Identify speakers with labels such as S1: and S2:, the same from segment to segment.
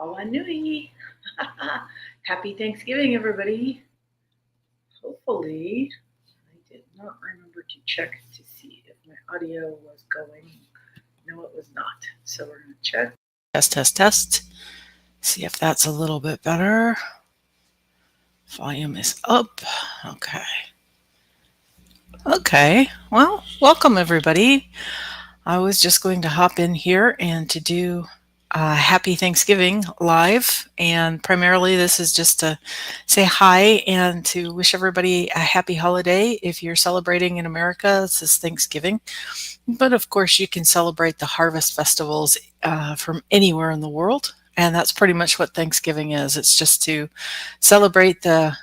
S1: Awanui. Happy Thanksgiving, everybody. Hopefully, I did not remember to check to see if my audio was going. No, it was not. So we're going to check. Test, test, test. See if that's a little bit better. Volume is up. Okay. Okay. Well, welcome, everybody. I was just going to hop in here and to do Happy Thanksgiving live. And primarily, this is just to say hi and to wish everybody a happy holiday. If you're celebrating in America, this is Thanksgiving. But of course, you can celebrate the harvest festivals from anywhere in the world. And that's pretty much what Thanksgiving is. It's just to celebrate the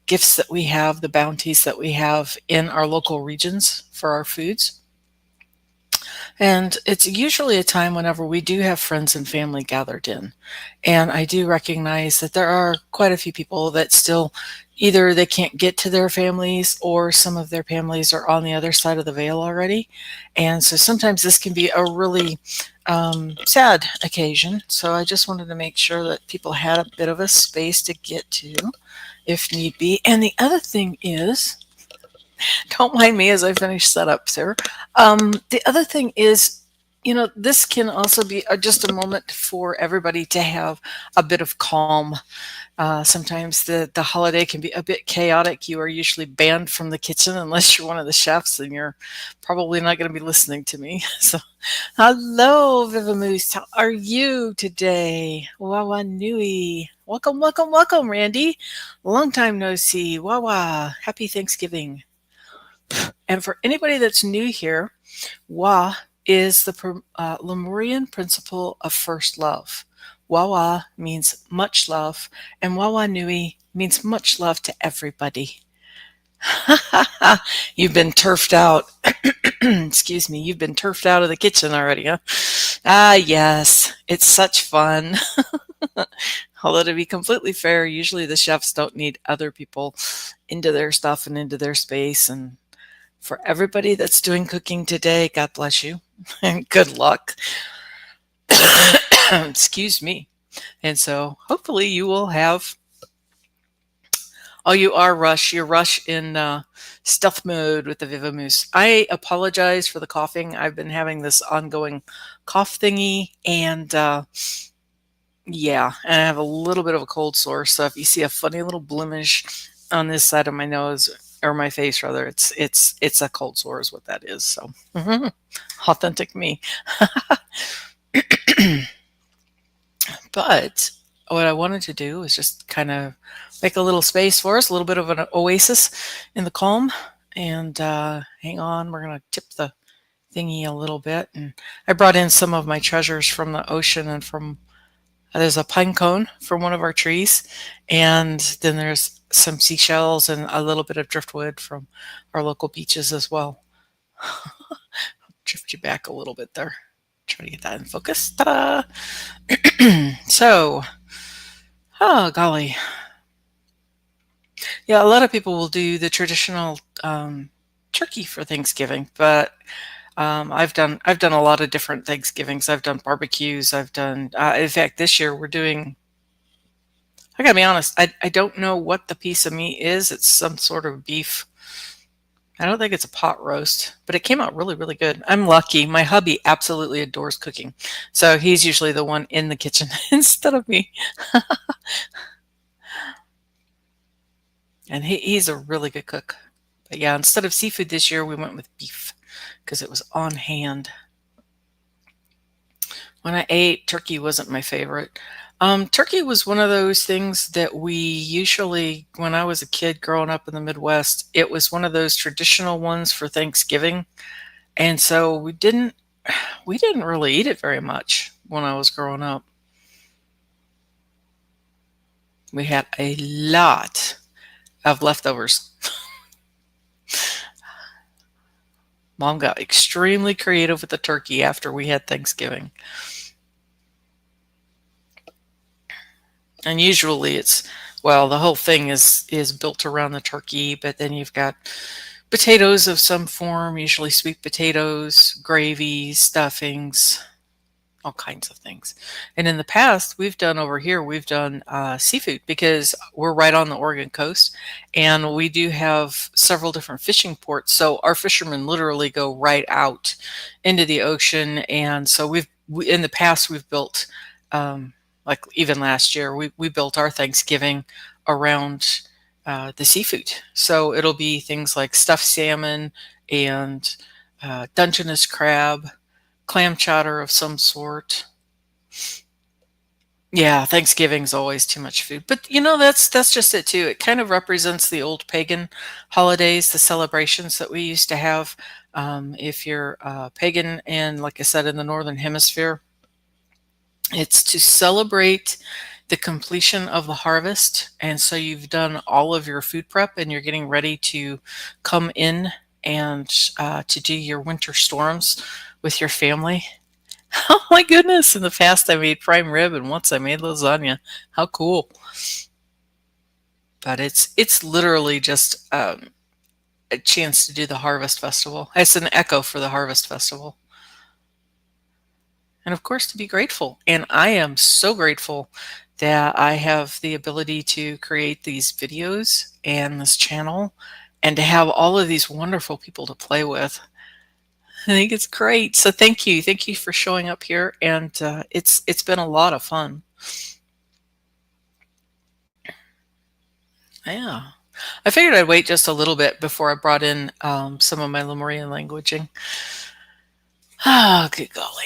S1: gifts that we have, the bounties that we have in our local regions for our foods. And it's usually a time whenever we do have friends and family gathered in. And I do recognize that there are quite a few people that still either they can't get to their families or some of their families are on the other side of the veil already. And so sometimes this can be a really sad occasion. So I just wanted to make sure that people had a bit of a space to get to if need be. And the other thing is, don't mind me as I finish setup, sir. The other thing is, this can also be just a moment for everybody to have a bit of calm. Sometimes the holiday can be a bit chaotic. You are usually banned from the kitchen unless you're one of the chefs, and you're probably not going to be listening to me. So, hello, Vivamoose. How are you today? Wawa Nui. Welcome, welcome, welcome, Randy. Long time no see. Wawa. Happy Thanksgiving. And for anybody that's new here, Wa is the Lemurian principle of first love. Wawa means much love, and Wawa Nui means much love to everybody. You've been turfed out. Excuse me, you've been turfed out of the kitchen already, huh? Ah, yes, it's such fun. Although to be completely fair, usually the chefs don't need other people into their stuff and into their space. And for everybody that's doing cooking today, God bless you and good luck. Excuse me. And so hopefully you will have, you are Rush. You're Rush in stealth mode with the Vivamoose. I apologize for the coughing. I've been having this ongoing cough thingy, and yeah, and I have a little bit of a cold sore. So if you see a funny little blemish on this side of my nose, or my face rather, it's a cold sore is what that is. So authentic me. But what I wanted to do is just kind of make a little space for us, a little bit of an oasis in the calm. And hang on, we're going to tip the thingy a little bit. And I brought in some of my treasures from the ocean and from there's a pine cone from one of our trees, and then there's some seashells and a little bit of driftwood from our local beaches as well. I'll drift you back a little bit there. Try to get that in focus. Ta-da! So, oh golly. Yeah, a lot of people will do the traditional turkey for Thanksgiving, but I've done a lot of different Thanksgivings. I've done barbecues. I've done, in fact, this year we're doing, I gotta be honest, I don't know what the piece of meat is. It's some sort of beef. I don't think it's a pot roast, but it came out really, really good. I'm lucky. My hubby absolutely adores cooking. So he's usually the one in the kitchen instead of me. And he's a really good cook. But yeah, instead of seafood this year, we went with beef because it was on hand. When I ate, turkey wasn't my favorite. Turkey was one of those things that we usually, when I was a kid growing up in the Midwest, it was one of those traditional ones for Thanksgiving. And so we didn't really eat it very much when I was growing up. We had a lot of leftovers. Mom got extremely creative with the turkey after we had Thanksgiving. And usually it's, well, the whole thing is built around the turkey, but then you've got potatoes of some form, usually sweet potatoes, gravy, stuffings. all kinds of things. And in the past, we've done over here, we've done seafood because we're right on the Oregon coast and we do have several different fishing ports. So our fishermen literally go right out into the ocean. And so in the past, we've built, like even last year, we built our Thanksgiving around the seafood. So it'll be things like stuffed salmon and Dungeness crab, clam chowder of some sort. Yeah, Thanksgiving's always too much food. But that's just it too. It kind of represents the old pagan holidays, the celebrations that we used to have. If you're pagan and like I said, in the Northern Hemisphere, it's to celebrate the completion of the harvest. And so you've done all of your food prep and you're getting ready to come in and to do your winter storms with your family. Oh my goodness. In the past, I made prime rib and once I made lasagna. How cool. But it's literally just a chance to do the Harvest Festival. It's an echo for the Harvest Festival. And of course, to be grateful. And I am so grateful that I have the ability to create these videos and this channel and to have all of these wonderful people to play with. I think it's great. So thank you. Thank you for showing up here. And it's been a lot of fun. Yeah. I figured I'd wait just a little bit before I brought in some of my Lemurian languaging. Oh, good golly.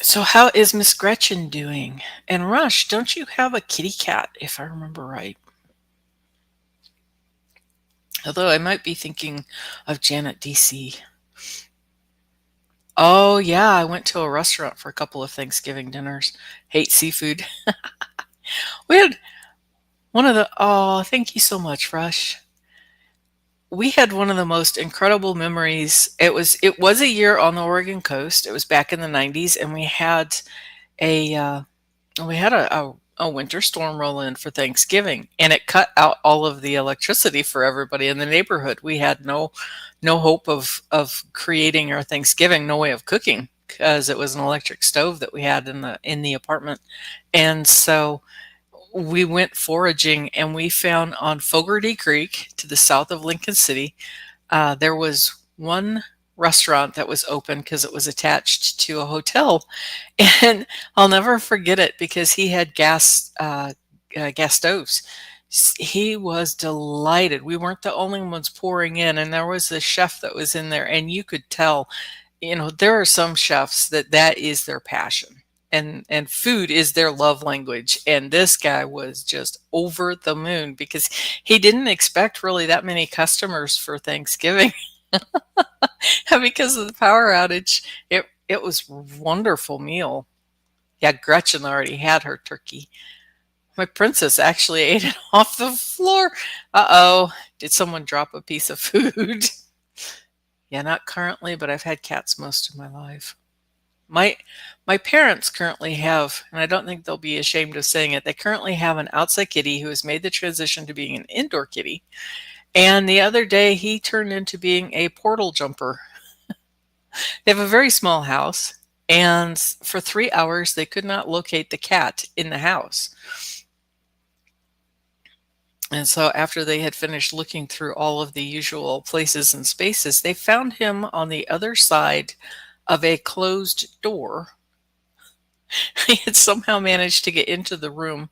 S1: So how is Miss Gretchen doing? And Rush, don't you have a kitty cat, if I remember right? Although I might be thinking of Janet DC. Oh, yeah, I went to a restaurant for a couple of Thanksgiving dinners. Hate seafood. We had oh, thank you so much, Rush. We had one of the most incredible memories. It was a year on the Oregon coast. It was back in the 90s, and a we had a winter storm roll in for Thanksgiving, and it cut out all of the electricity for everybody in the neighborhood. We had no hope of creating our Thanksgiving, no way of cooking because it was an electric stove that we had in the apartment. And so we went foraging and we found on Fogarty Creek to the south of Lincoln City, there was one restaurant that was open because it was attached to a hotel. And I'll never forget it because he had gas stoves. He was delighted. We weren't the only ones pouring in, and there was a chef that was in there, and you could tell, there are some chefs that is their passion. And food is their love language. And this guy was just over the moon because he didn't expect really that many customers for Thanksgiving. Because of the power outage, it was a wonderful meal. Yeah, Gretchen already had her turkey. My princess actually ate it off the floor. Uh-oh, did someone drop a piece of food? Yeah, not currently, but I've had cats most of my life. My parents currently have, and I don't think they'll be ashamed of saying it, they currently have an outside kitty who has made the transition to being an indoor kitty. And the other day, he turned into being a portal jumper. They have a very small house, and for 3 hours, they could not locate the cat in the house. And so after they had finished looking through all of the usual places and spaces, they found him on the other side of a closed door. He had somehow managed to get into the room.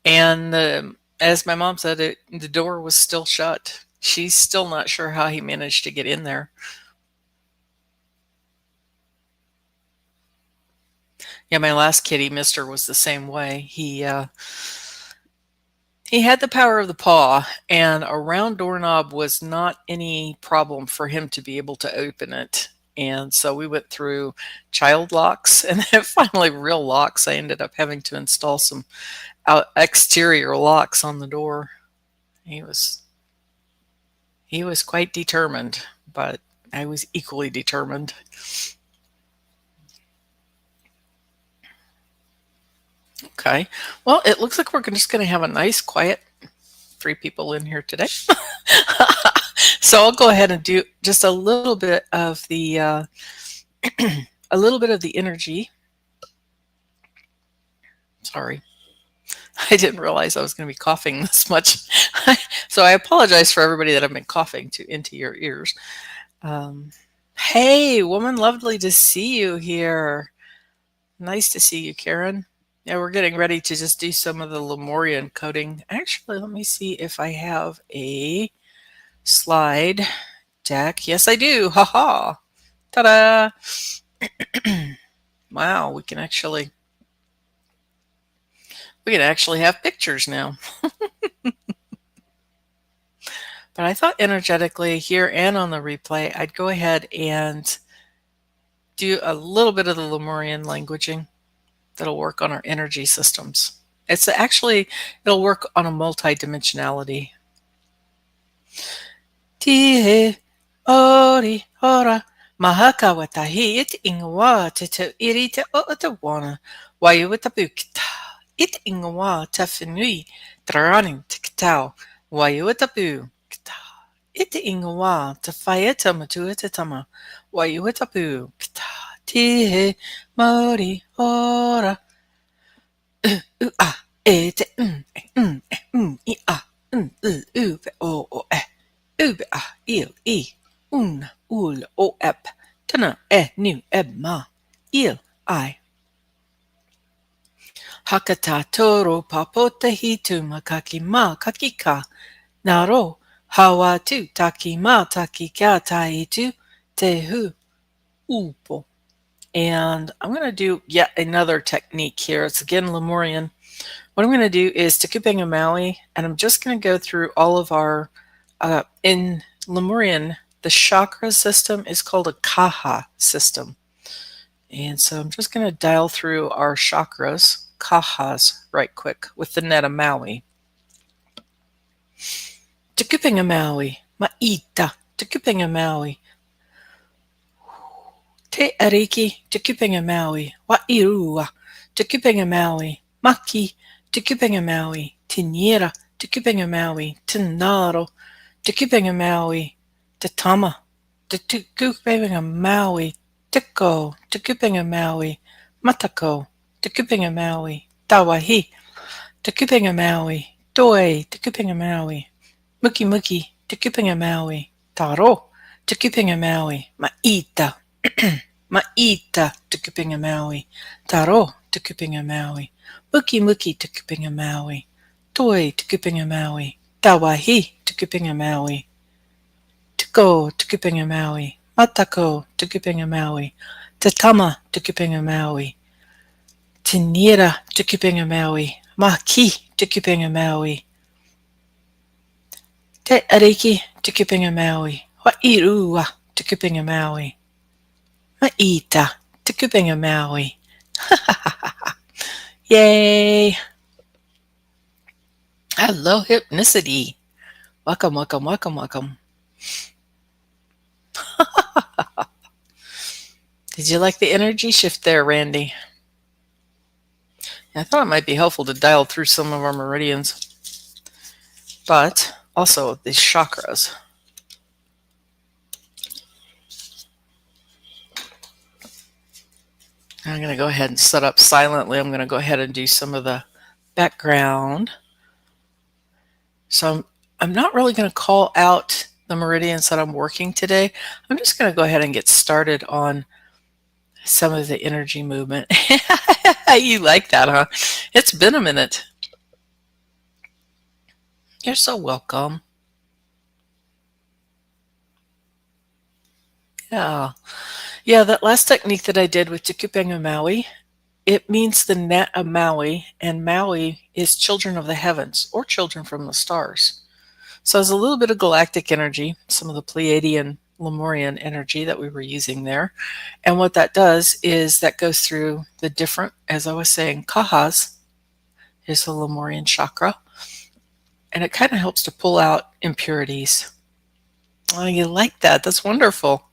S1: And as my mom said, the door was still shut. She's still not sure how he managed to get in there. Yeah, my last kitty, Mister, was the same way. He had the power of the paw, and a round doorknob was not any problem for him to be able to open it. And so we went through child locks and then finally real locks. I ended up having to install some exterior locks on the door. He was quite determined, but I was equally determined. Okay. Well, it looks like we're just going to have a nice, quiet 3 people in here today. So I'll go ahead and do just a little bit of the a little bit of the energy. Sorry, I didn't realize I was going to be coughing this much. So I apologize for everybody that I've been coughing into your ears. Um, hey, woman, lovely to see you here. Nice to see you, Karen. Yeah, we're getting ready to just do some of the Lemurian coding. Actually, let me see if I have a slide deck. Yes, I do. Haha. Ta-da. Wow, we can actually have pictures now. But I thought energetically here and on the replay, I'd go ahead and do a little bit of the Lemurian languaging that'll work on our energy systems. It'll work on a multi-dimensionality. Tihe ori ora mahaka watahi it ingwa te te iri te o te wana wayu wata bukita it ingwa te whenui trarani te kitau wayu wata bukita it ingwa te whaieta matua te tama wayu wata bukita tihe maori ora u a e te i a u pe o e ube a il I un ul o ep tana e nu eb ma il I hakata toro papote hitu makaki ma kakika naro hawa tu taki ma takika taitu te hu upo. And I'm going to do yet another technique here. It's again Lemurian. What I'm going to do is Tekupanga Maui, and I'm just going to go through all of our, in Lemurian, the chakra system is called a kaha system. And so I'm just going to dial through our chakras, kahas, right quick with the net of Maui. Tekupanga Maui, ma'ita, Tekupanga Maui. Te ariki, Tekupanga Maui, wa'irua, Tekupanga Maui, maki, Tekupanga Maui, tiniera, Tekupanga Maui, tinaro, Tekupanga Maui, te tama, Tekupanga Maui, tiko, Tekupanga Maui, matako, Tekupanga Maui, tawahi, Tekupanga Maui, toi, Tekupanga Maui, muki muki, Tekupanga Maui, taro, Tekupanga Maui, ma'ita, ma'ita, Tekupanga Maui, taro, Tekupanga Maui, muki muki, Tekupanga Maui, toi, Tekupanga Maui, tawahi, Tekupanga Maui, tiko, Tekupanga Maui, matako, Tekupanga Maui, tatama, Tekupanga Maui, tinira, Tekupanga Maui, maki, Tekupanga Maui, te ariki, Tekupanga Maui, wa'irua, Tekupanga Maui, ma'ita, Tekupanga Maui. Yay! Hello, Hypnicity. Welcome, welcome, welcome, welcome. Did you like the energy shift there, Randy? I thought it might be helpful to dial through some of our meridians, but also these chakras. I'm going to go ahead and set up silently. I'm going to go ahead and do some of the background. So I'm not really going to call out the meridians that I'm working today. I'm just going to go ahead and get started on some of the energy movement. You like that, huh? It's been a minute. You're so welcome. Yeah. Yeah, that last technique that I did with Tekupanga Maui, it means the net of Maui, and Maui is children of the heavens or children from the stars. So there's a little bit of galactic energy, some of the Pleiadian Lemurian energy that we were using there. And what that does is that goes through the different, as I was saying, kahas is the Lemurian chakra, and it kind of helps to pull out impurities. Oh, you like that? That's wonderful.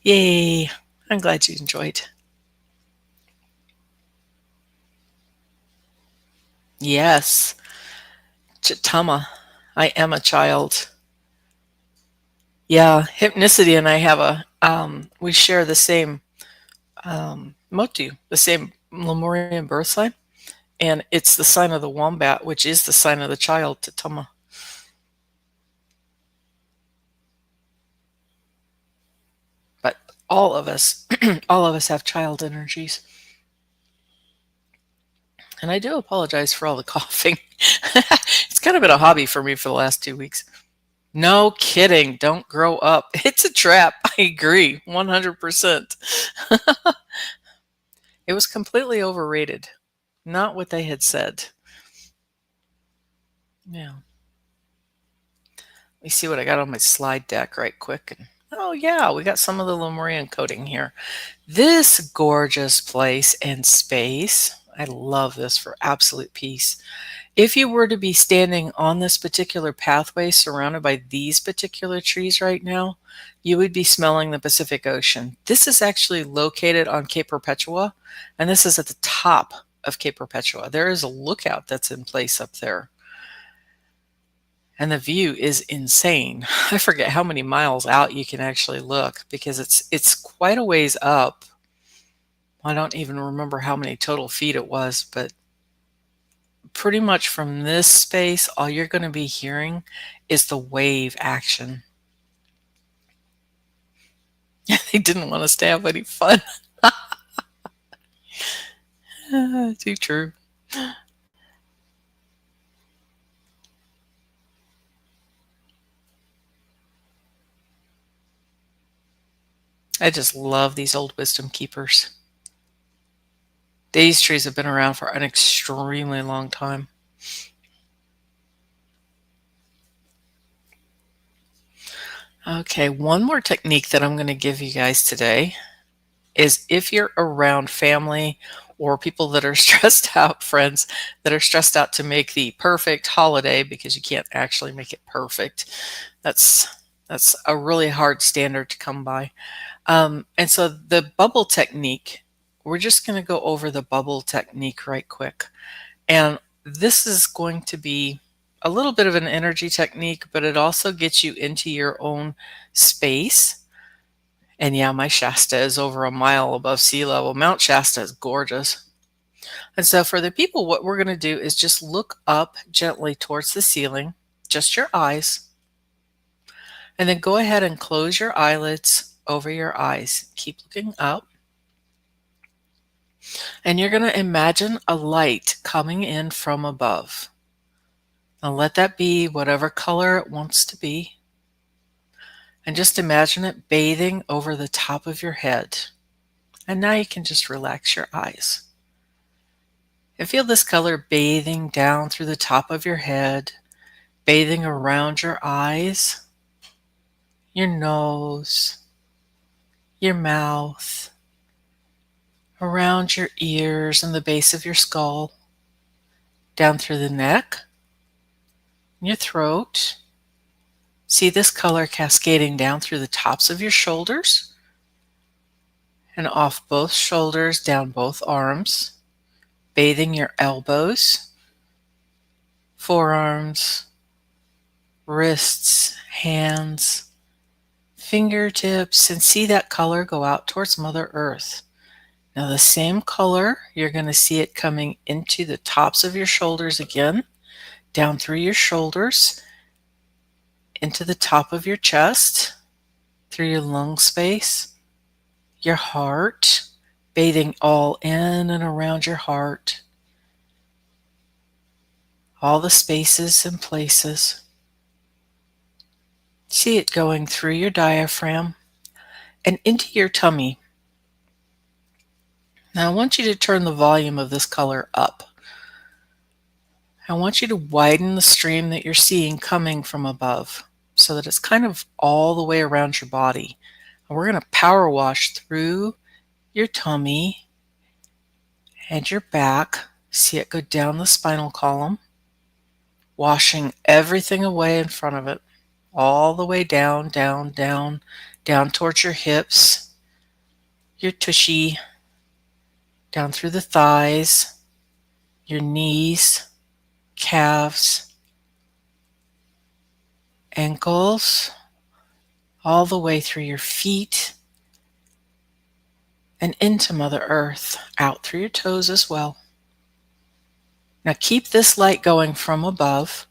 S1: Yay. I'm glad you enjoyed. Yes. Chitama. I am a child. Yeah, Hypnicity and I have we share the same Motu, the same Lemurian birth sign, and it's the sign of the wombat, which is the sign of the child, Tatama. But all of us, all of us have child energies. And I do apologize for all the coughing. It's kind of been a hobby for me for the last 2 weeks. No kidding. Don't grow up. It's a trap. I agree. 100%. It was completely overrated. Not what they had said. Yeah. Let me see what I got on my slide deck right quick. And oh yeah, we got some of the Lemurian coding here. This gorgeous place and space. I love this for absolute peace. If you were to be standing on this particular pathway surrounded by these particular trees right now, you would be smelling the Pacific Ocean. This is actually located on Cape Perpetua, and this is at the top of Cape Perpetua. There is a lookout that's in place up there. And the view is insane. I forget how many miles out you can actually look because it's quite a ways up. I don't even remember how many total feet it was, but pretty much from this space, all you're going to be hearing is the wave action. They didn't want us to have any fun. Too true. I just love these old wisdom keepers. These trees have been around for an extremely long time. Okay, one more technique that I'm going to give you guys today is if you're around family or people that are stressed out, friends that are stressed out to make the perfect holiday because you can't actually make it perfect. That's a really hard standard to come by. And so the bubble technique, we're just going to go over the bubble technique right quick. And this is going to be a little bit of an energy technique, but it also gets you into your own space. And yeah, my Shasta is over a mile above sea level. Mount Shasta is gorgeous. And so for the people, what we're going to do is just look up gently towards the ceiling, just your eyes, and then go ahead and close your eyelids over your eyes. Keep looking up. And you're going to imagine a light coming in from above. Now let that be whatever color it wants to be. And just imagine it bathing over the top of your head. And now you can just relax your eyes. And feel this color bathing down through the top of your head, bathing around your eyes, your nose, your mouth, around your ears and the base of your skull, down through the neck, your throat. See this color cascading down through the tops of your shoulders and off both shoulders, down both arms, bathing your elbows, forearms, wrists, hands, fingertips, and see that color go out towards Mother Earth. Now the same color, you're going to see it coming into the tops of your shoulders again, down through your shoulders, into the top of your chest, through your lung space, your heart, bathing all in and around your heart, all the spaces and places. See it going through your diaphragm and into your tummy. Now I want you to turn the volume of this color up. I want you to widen the stream that you're seeing coming from above so that it's kind of all the way around your body. And we're going to power wash through your tummy and your back. See it go down the spinal column, washing everything away in front of it, all the way down, down, down, down towards your hips, your tushy, down through the thighs, your knees, calves, ankles, all the way through your feet, and into Mother Earth, out through your toes as well. Now keep this light going from above,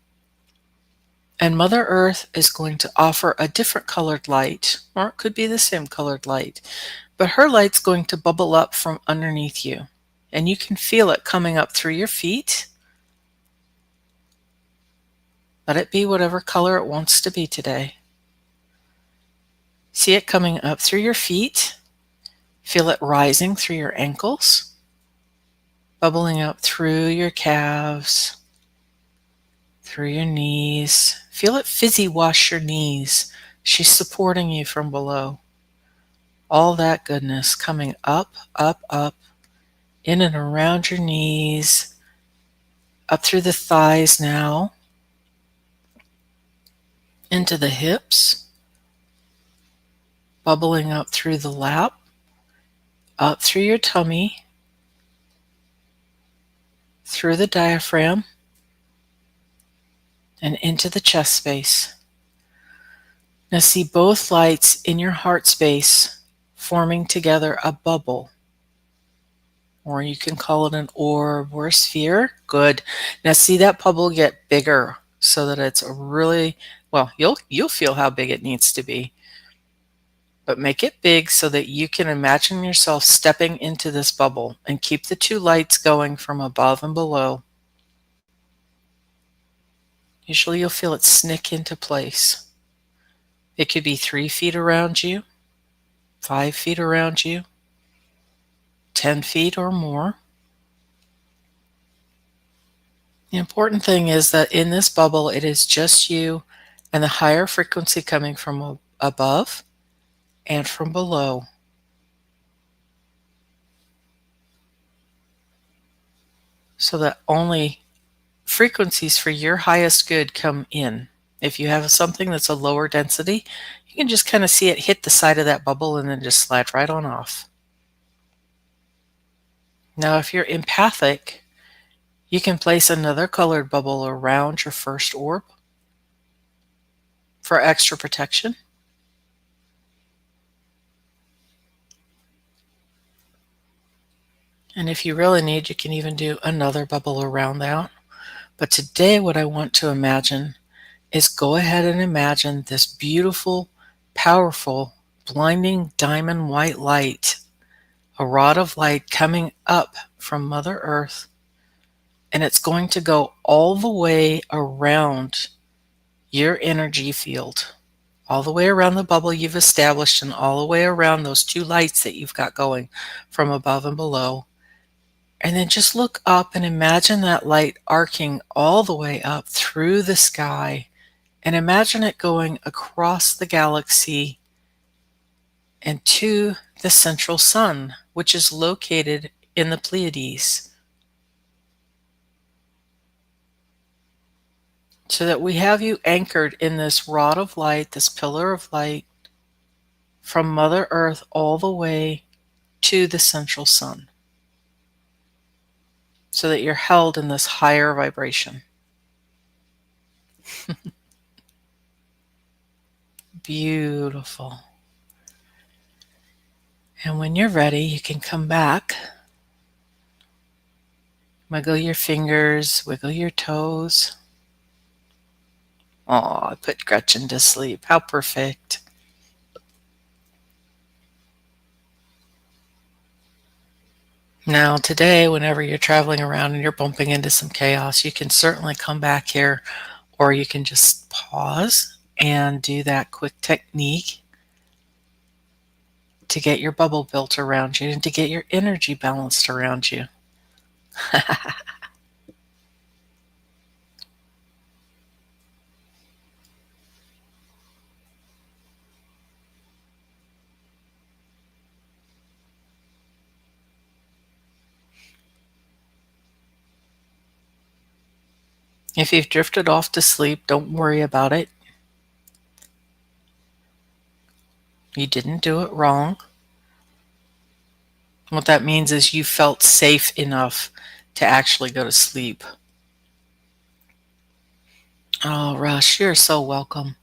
S1: and Mother Earth is going to offer a different colored light, or it could be the same colored light, but her light's going to bubble up from underneath you, and you can feel it coming up through your feet. Let it be whatever color it wants to be today. See it coming up through your feet. Feel it rising through your ankles, bubbling up through your calves, through your knees. Feel it fizzy wash your knees. She's supporting you from below. All that goodness coming up, up, up, in and around your knees, up through the thighs now, into the hips, bubbling up through the lap, up through your tummy, through the diaphragm, and into the chest space. Now see both lights in your heart space forming together a bubble, or you can call it an orb or a sphere. Good. Now see that bubble get bigger so that it's a really, well, you'll feel how big it needs to be. But make it big so that you can imagine yourself stepping into this bubble, and keep the two lights going from above and below. Usually you'll feel it snick into place. It could be 3 feet around you, 5 feet around you, 10 feet or more. The important thing is that in this bubble, it is just you and the higher frequency coming from above and from below. So that only frequencies for your highest good come in. If you have something that's a lower density, you can just kind of see it hit the side of that bubble and then just slide right on off. Now, if you're empathic, you can place another colored bubble around your first orb for extra protection. And if you really need, you can even do another bubble around that. But today, what I want to imagine is go ahead and imagine this beautiful, powerful, blinding diamond white light, a rod of light coming up from Mother Earth, and it's going to go all the way around your energy field, all the way around the bubble you've established, and all the way around those two lights that you've got going from above and below. And then just look up and imagine that light arcing all the way up through the sky, and imagine it going across the galaxy and to the central sun, which is located in the Pleiades. So that we have you anchored in this rod of light, this pillar of light, from Mother Earth all the way to the central sun, so that you're held in this higher vibration. Beautiful. And when you're ready, you can come back, wiggle your fingers, wiggle your toes. Oh, I put Gretchen to sleep. How perfect. Now, today, whenever you're traveling around and you're bumping into some chaos, you can certainly come back here, or you can just pause and do that quick technique to get your bubble built around you and to get your energy balanced around you. If you've drifted off to sleep, don't worry about it. You didn't do it wrong. What that means is you felt safe enough to actually go to sleep. Oh, Rush, you're so welcome.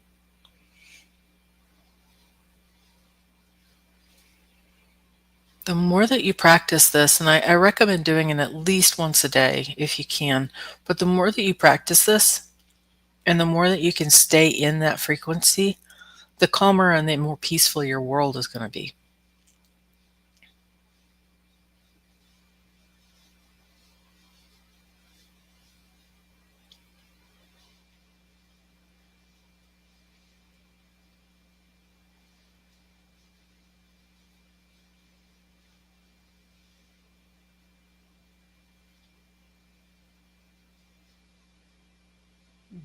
S1: The more that you practice this, and I recommend doing it at least once a day if you can, but the more that you practice this and the more that you can stay in that frequency, the calmer and the more peaceful your world is going to be.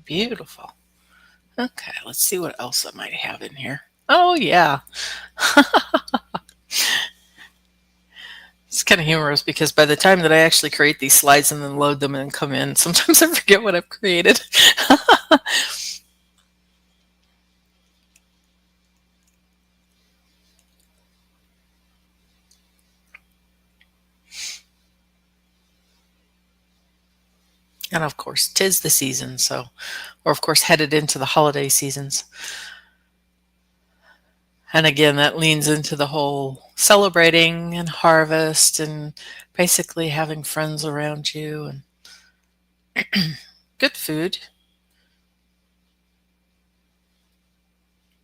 S1: Beautiful. Okay, let's see what else I might have in here. Oh, yeah. It's kind of humorous because by the time that I actually create these slides and then load them and come in, sometimes I forget what I've created. And of course, 'tis the season, so or of course headed into the holiday seasons. And again, that leans into the whole celebrating and harvest and basically having friends around you and good food.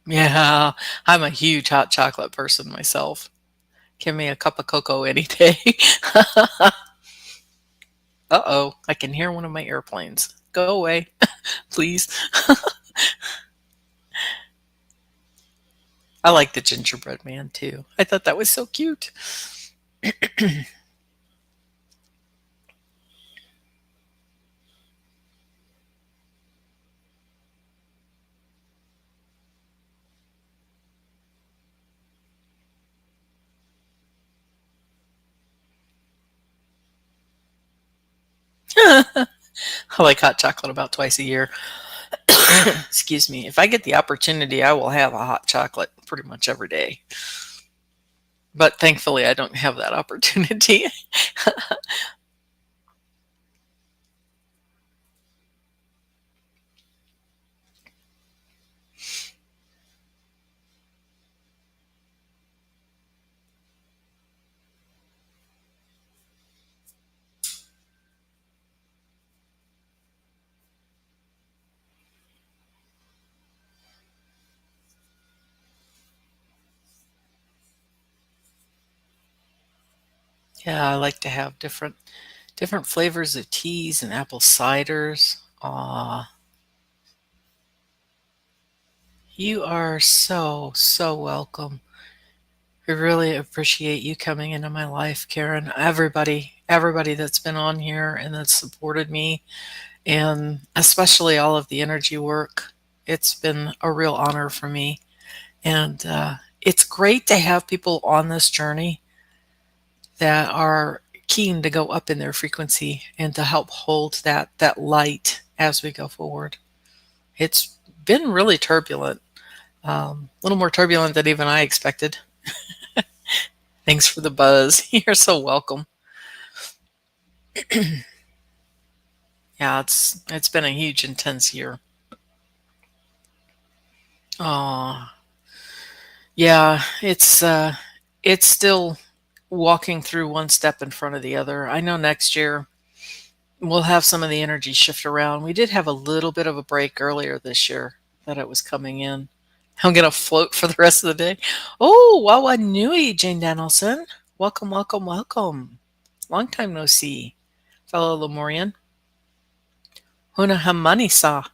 S1: Yeah, I'm a huge hot chocolate person myself. Give me a cup of cocoa any day. Uh-oh, I can hear one of my airplanes. Go away, please. I like the gingerbread man too. I thought that was so cute. I like hot chocolate about twice a year. Excuse me. If I get the opportunity, I will have a hot chocolate pretty much every day. But thankfully, I don't have that opportunity. Yeah, I like to have different flavors of teas and apple ciders. Aw, you are so welcome. I really appreciate you coming into my life, Karen. Everybody that's been on here and that's supported me, and especially all of the energy work. It's been a real honor for me. And it's great to have people on this journey that are keen to go up in their frequency and to help hold that light as we go forward. It's been really turbulent, a little more turbulent than even I expected. Thanks for the buzz. You're so welcome. Yeah, it's been a huge, intense year. Oh, yeah, it's still walking through one step in front of the other. I know next year we'll have some of the energy shift around. We did have a little bit of a break earlier this year that it was coming in. I'm gonna float for the rest of the day. Oh, Wawa Nui, Jane Danielson. Welcome, welcome, welcome. Long time no see, fellow Lemurian. Huna Hamani sa.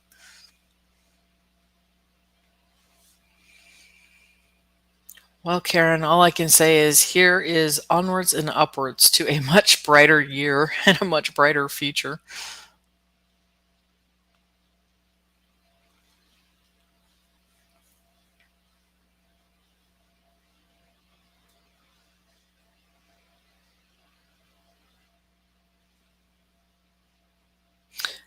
S1: Well, Karen, all I can say is here is onwards and upwards to a much brighter year and a much brighter future.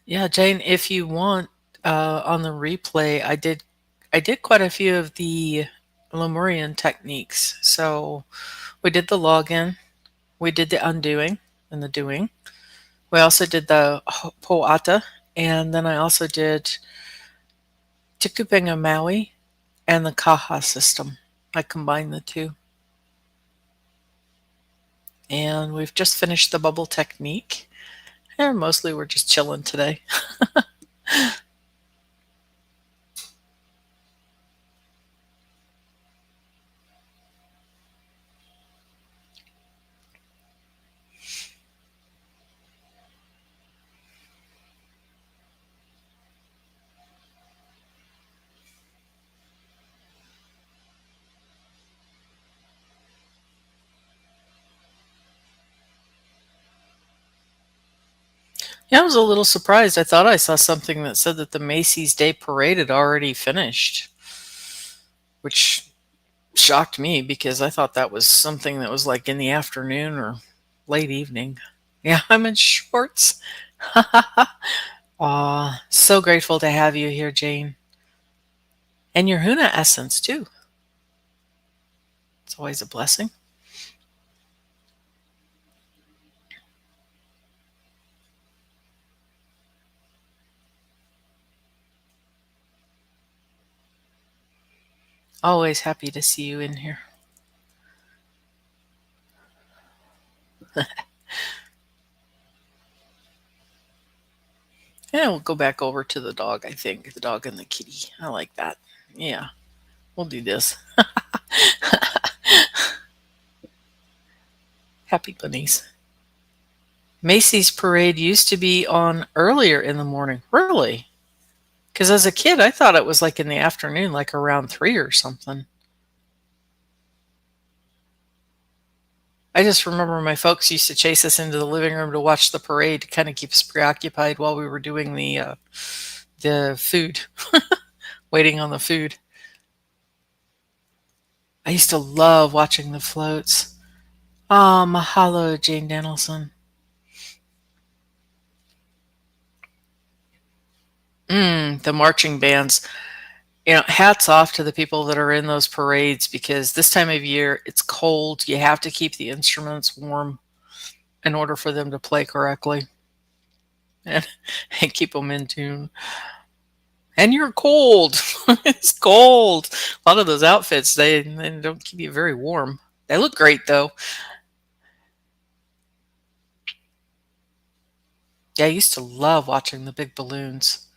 S1: Yeah, Jane, if you want, on the replay, I did quite a few of the Lemurian techniques. So we did the login, we did the undoing and the doing. We also did the Poata, and then I also did Tikupenga Maui and the Kaha system. I combined the two. and we've just finished the bubble technique. And mostly we're just chilling today. Yeah, I was a little surprised. I thought I saw something that said that the Macy's Day Parade had already finished, which shocked me because I thought that was something that was like in the afternoon or late evening. Yeah, I'm in shorts. Aw, so grateful to have you here, Jane. And your Huna essence, too. It's always a blessing. Always happy to see you in here. Yeah, we'll go back over to the dog, I think. The dog and the kitty. I like that. Yeah, we'll do this. Happy bunnies. Macy's parade used to be on earlier in the morning. Really? Because as a kid, I thought it was like in the afternoon, like around 3 or something. I just remember my folks used to chase us into the living room to watch the parade to kind of keep us preoccupied while we were doing the food, waiting on the food. I used to love watching the floats. Ah, mahalo, Jane Danielson. The marching bands. Hats off to the people that are in those parades because this time of year it's cold. You have to keep the instruments warm in order for them to play correctly and, and keep them in tune. And you're cold. It's cold. A lot of those outfits, they don't keep you very warm. They look great though. Yeah, I used to love watching the big balloons.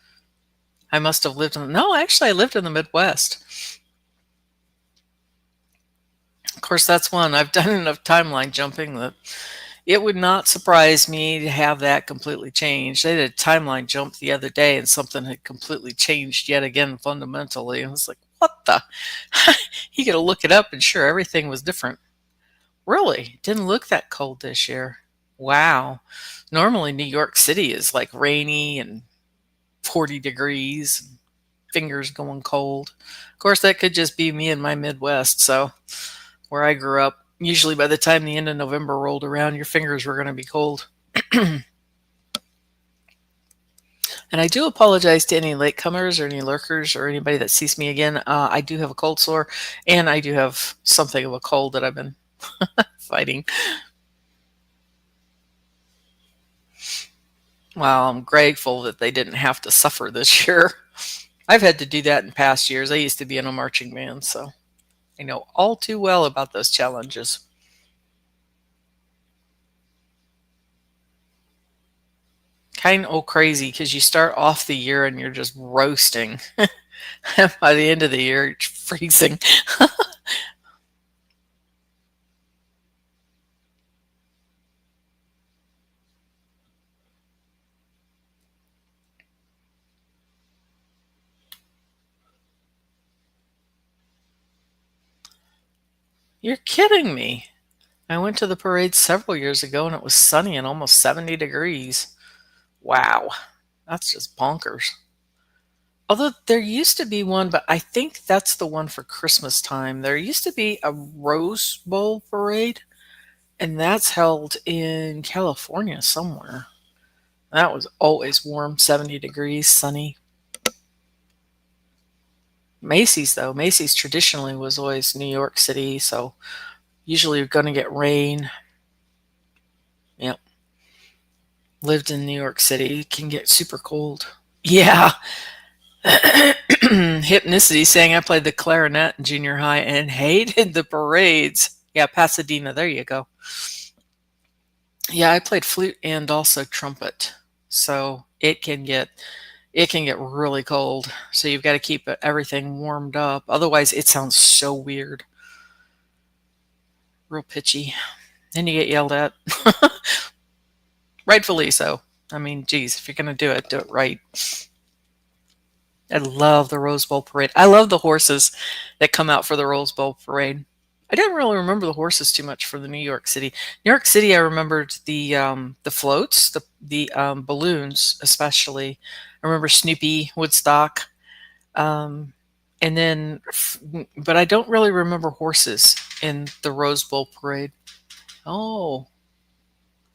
S1: I must have lived in, no, actually, I lived in the Midwest. Of course, that's one. I've done enough timeline jumping that it would not surprise me to have that completely changed. They did a timeline jump the other day and something had completely changed yet again fundamentally. I was like, what the? You got to look it up and sure, everything was different. Really? Didn't look that cold this year. Wow. Normally, New York City is like rainy and 40 degrees, fingers going cold. Of course, that could just be me in my Midwest. So, where I grew up, usually by the time the end of November rolled around, your fingers were going to be cold. And I do apologize to any latecomers or any lurkers or anybody that sees me again. I do have a cold sore, and I do have something of a cold that I've been fighting. Well, I'm grateful that they didn't have to suffer this year. I've had to do that in past years. I used to be in a marching band, so I know all too well about those challenges. Kind of crazy because you start off the year and you're just roasting. By the end of the year, it's freezing. You're kidding me. I went to the parade several years ago and it was sunny and almost 70 degrees. Wow, that's just bonkers. Although there used to be one, but I think that's the one for Christmas time. There used to be a Rose Bowl parade, and that's held in California somewhere. That was always warm, 70 degrees, sunny. Macy's, though, Macy's traditionally was always New York City, so usually you're going to get rain. Yep. Lived in New York City. It can get super cold. Yeah. Hypnicity saying I played the clarinet in junior high and hated the parades. Yeah, Pasadena. There you go. Yeah, I played flute and also trumpet. So it can get really cold. So you've got to keep everything warmed up. Otherwise, it sounds so weird, real pitchy. And you get yelled at. Rightfully so. I mean, geez, if you're going to do it right. I love the Rose Bowl parade. I love the horses that come out for the Rose Bowl parade. I didn't really remember the horses too much for the New York City. New York City, I remembered the floats, the balloons, especially. I remember Snoopy, Woodstock, um, and then, but I don't really remember horses in the Rose Bowl parade. Oh,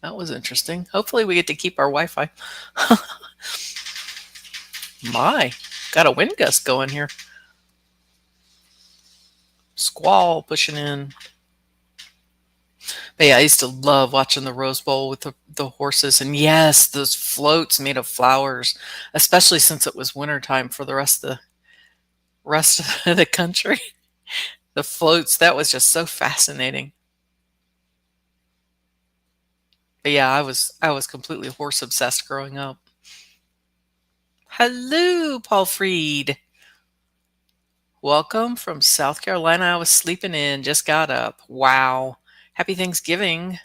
S1: that was interesting. Hopefully, we get to keep our Wi-Fi. My, got a wind gust going here. Squall pushing in. But yeah, I used to love watching the Rose Bowl with the horses. And yes, those floats made of flowers, especially since it was wintertime for the rest of the country. The floats, that was just so fascinating. But yeah, I was completely horse obsessed growing up. Hello, Paul Freed. Welcome from South Carolina. I was sleeping in, just got up. Wow. Happy Thanksgiving.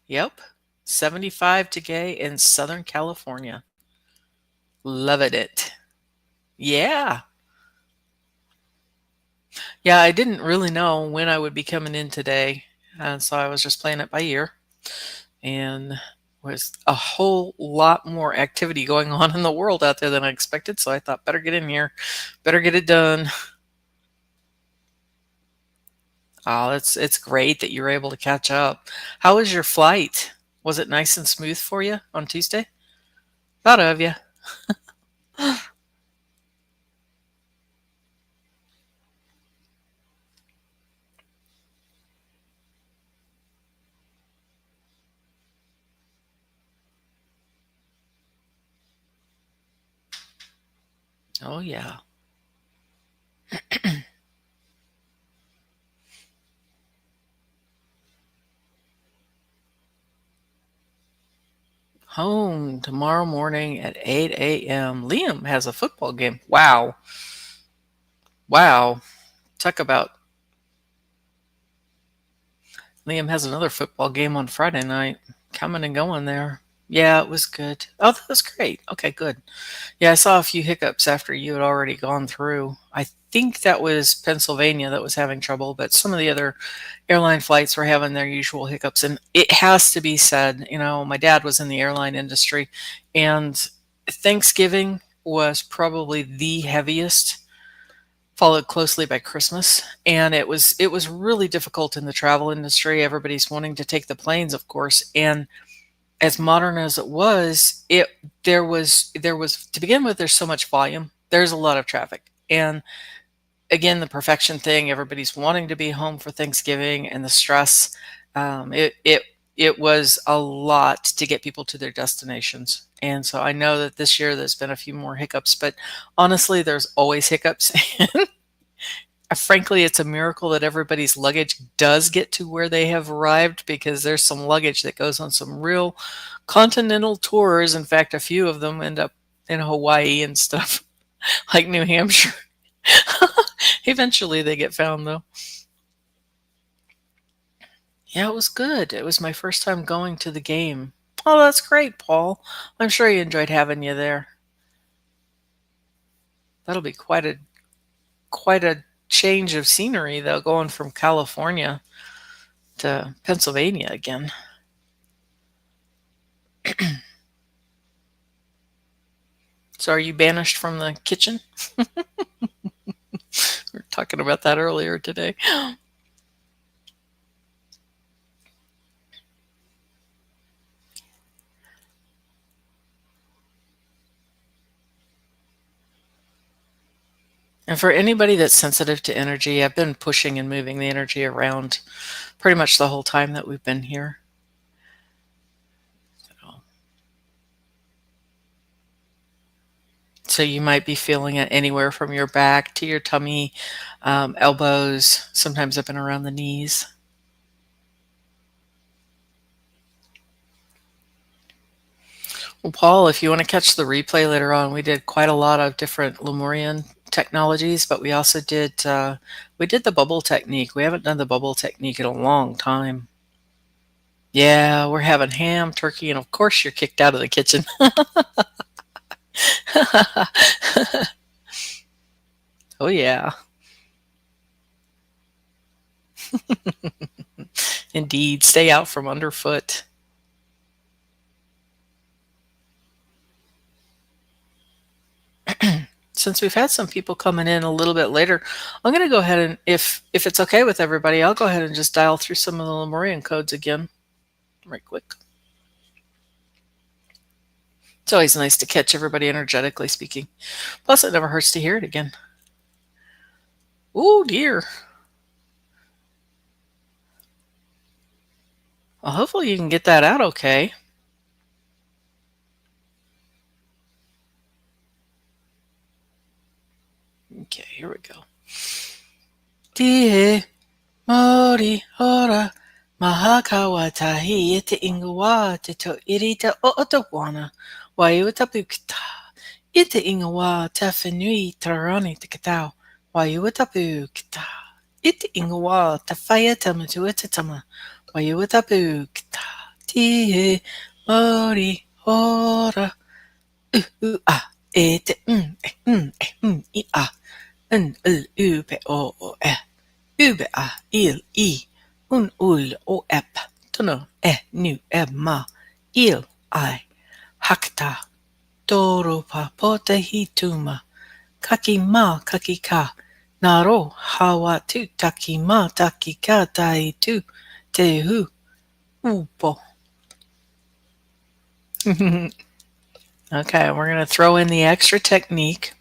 S1: Yep. 75 today in Southern California. Loving it. Yeah. Yeah, I didn't really know when I would be coming in today. And so I was just playing it by ear. And was a whole lot more activity going on in the world out there than I expected. So I thought, better get in here, better get it done. Oh, it's great that you were able to catch up. How was your flight? Was it nice and smooth for you on Tuesday? Thought of you. Oh yeah. Home tomorrow morning at 8 a.m. Liam has a football game. Wow. Wow. Talk about Liam has another football game on Friday night. Coming and going there. Yeah, it was good. Oh, that was great. Okay, good. Yeah, I saw a few hiccups after you had already gone through. I think that was Pennsylvania that was having trouble, but some of the other airline flights were having their usual hiccups. And it has to be said, my dad was in the airline industry, and Thanksgiving was probably the heaviest, followed closely by Christmas. And it was really difficult in the travel industry. Everybody's wanting to take the planes, of course, and as modern as it was, there was to begin with, there's so much volume. There's a lot of traffic. And again, the perfection thing, everybody's wanting to be home for Thanksgiving and the stress. It was a lot to get people to their destinations. And so I know that this year there's been a few more hiccups, but honestly, there's always hiccups. Frankly, it's a miracle that everybody's luggage does get to where they have arrived, because there's some luggage that goes on some real continental tours. In fact, a few of them end up in Hawaii and stuff, like New Hampshire. Eventually they get found, though. Yeah, it was good. It was my first time going to the game. Oh, that's great, Paul. I'm sure he enjoyed having you there. That'll be quite a change of scenery, though, going from California to Pennsylvania again. So are you banished from the kitchen? We were talking about that earlier today. And for anybody that's sensitive to energy, I've been pushing and moving the energy around pretty much the whole time that we've been here. So you might be feeling it anywhere from your back to your tummy, elbows. Sometimes I've been around the knees. Well, Paul, if you want to catch the replay later on, we did quite a lot of different Lemurian technologies, but we also did we did the bubble technique. We haven't done the bubble technique in a long time. Yeah, we're having ham, turkey, and of course you're kicked out of the kitchen. Oh yeah, indeed. Stay out from underfoot. Since we've had some people coming in a little bit later, I'm going to go ahead and, if it's okay with everybody, I'll go ahead and just dial through some of the Lemurian codes again, right quick. It's always nice to catch everybody energetically speaking. Plus, it never hurts to hear it again. Oh dear. Well, hopefully you can get that out okay. Okay, here we go. Die mori ora mahakawa tahi ite ingawa te to irita o otawana waiuta pukita ite ingawa ta whenui tarani te katau waiuta pukita ite ingawa ta whaia tamatu e te tama waiuta pukita tie mori ora a e te I a u pe o e ube a il I un ul o ep tono e nu e ma il I hakta toro pa pota hituma kaki ma kaki ka naro hawa tu taki ma taki ka tai tu te hu upo. Okay, we're going to throw in the extra technique.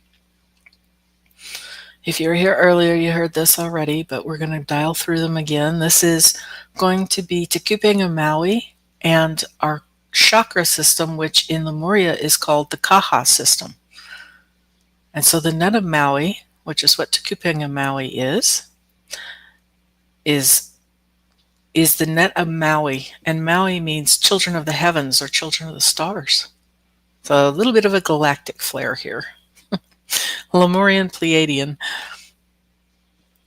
S1: If you were here earlier, you heard this already, but we're going to dial through them again. This is going to be Tekuping and Maui and our chakra system, which in Lemuria is called the Kaha system. And so the net of Maui, which is what Tekuping and Maui is the net of Maui. And Maui means children of the heavens or children of the stars. So a little bit of a galactic flair here. Lemurian Pleiadian.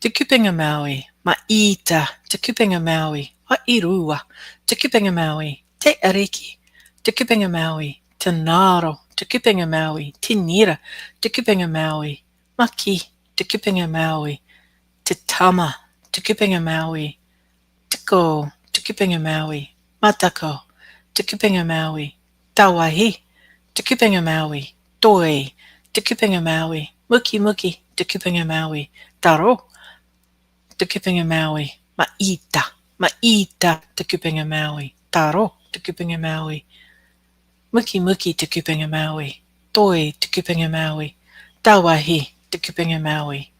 S1: Tekuping and Maui, Ma'ita, Tekuping and Maui, Ha'irua, Tekuping and Maui, Te Ariki, Tekuping and Maui, Te Naro, Tekuping and Maui, Te Nira, Tekuping and Maui, Maki, Tekuping and Maui, Te Tama, Tekuping and Maui, Teko, Tekuping and Maui, Matako, Tekuping and Maui, Tawahi, Tekuping and Maui, Toi, Tekuping and Maui, Muki Muki, Tekuping and Maui, Taro, Tekuping and Maui, Ma'ita, Ma'ita, Tekuping and Maui, Taro, Tekuping and Maui, Muki Muki, Tekuping and Maui, Toi, Tekuping and Maui, Tawahi, Tekuping and Maui,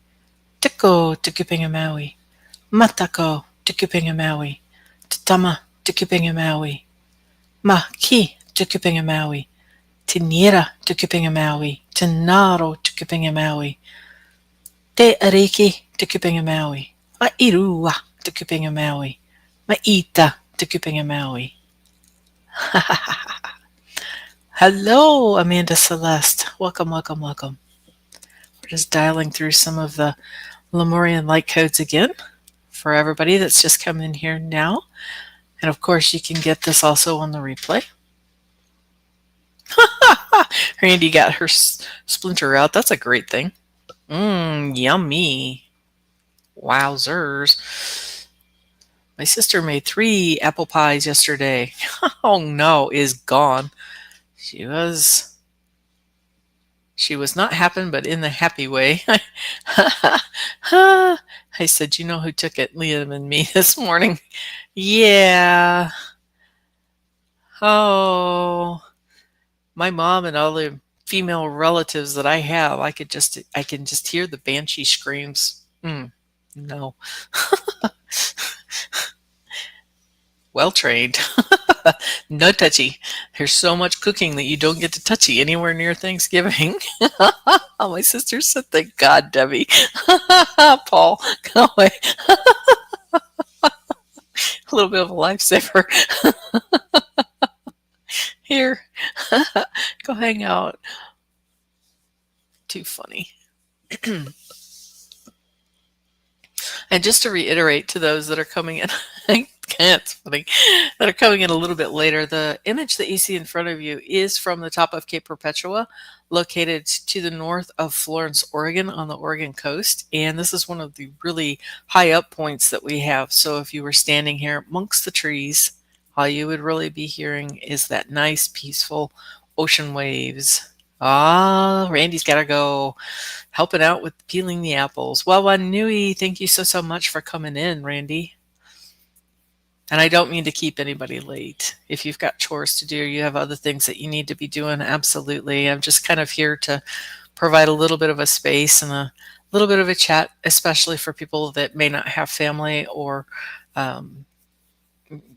S1: Teko, Tekuping and Maui, Matako, Tekuping and Maui, Tatama, Tekuping and Maui, Maki, Tekuping and Maui, Tinira, Tekuping and Maui, Tenaro, Tekuping and Maui, Te Ariki, Tekuping and Maui, Ma'irua, Tekuping and Maui, Ma'ita, Tekuping and Maui. Hello, Amanda Celeste. Welcome, welcome, welcome. We're just dialing through some of the Lemurian light codes again for everybody that's just come in here now. And of course, you can get this also on the replay. Randy got her splinter out. That's a great thing. Yummy. Wowzers. My sister made 3 apple pies yesterday. Oh no, is gone. She was not happy, but in the happy way. I said, you know who took it? Liam and me this morning. Yeah. Oh, my mom and all the female relatives that I have, I can just hear the banshee screams. No. Well trained. No touchy. There's so much cooking that you don't get to touchy anywhere near Thanksgiving. My sister said, thank God, Debbie. Paul, go away. A little bit of a lifesaver. Here. Go hang out. Too funny. And just to reiterate to those that are coming in, it's funny, that are coming in a little bit later, the image that you see in front of you is from the top of Cape Perpetua, located to the north of Florence, Oregon, on the Oregon coast. And this is one of the really high up points that we have. So if you were standing here amongst the trees, all you would really be hearing is that nice, peaceful ocean waves. Ah, Randy's got to go helping out with peeling the apples. Well, Wanui, thank you so much for coming in, Randy. And I don't mean to keep anybody late. If you've got chores to do, you have other things that you need to be doing, absolutely. I'm just kind of here to provide a little bit of a space and a little bit of a chat, especially for people that may not have family or um,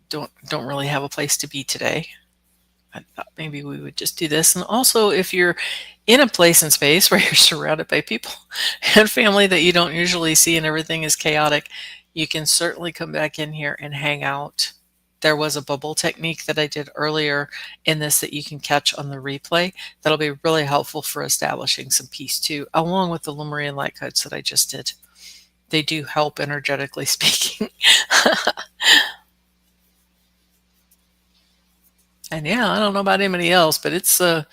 S1: don't really have a place to be today. I thought maybe we would just do this. And also, if you're in a place and space where you're surrounded by people and family that you don't usually see and everything is chaotic, you can certainly come back in here and hang out. There was a bubble technique that I did earlier in this that you can catch on the replay. That'll be really helpful for establishing some peace too, along with the Lemurian Light Codes that I just did. They do help energetically speaking. And yeah, I don't know about anybody else, but it's I